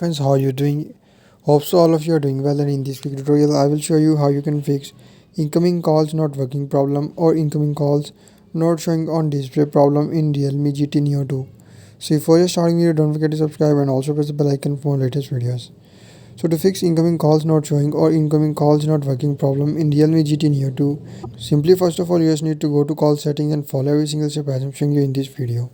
Friends, how you doing? Hope so all of you are doing well, and in this quick tutorial I will show you how you can fix incoming calls not working problem or incoming calls not showing on display problem in Realme GT Neo 2. So before you starting video, don't forget to subscribe and also press the bell icon for more latest videos. So to fix incoming calls not showing or incoming calls not working problem in Realme GT Neo 2, simply first of all you just need to go to call settings and follow every single step as I'm showing you in this video.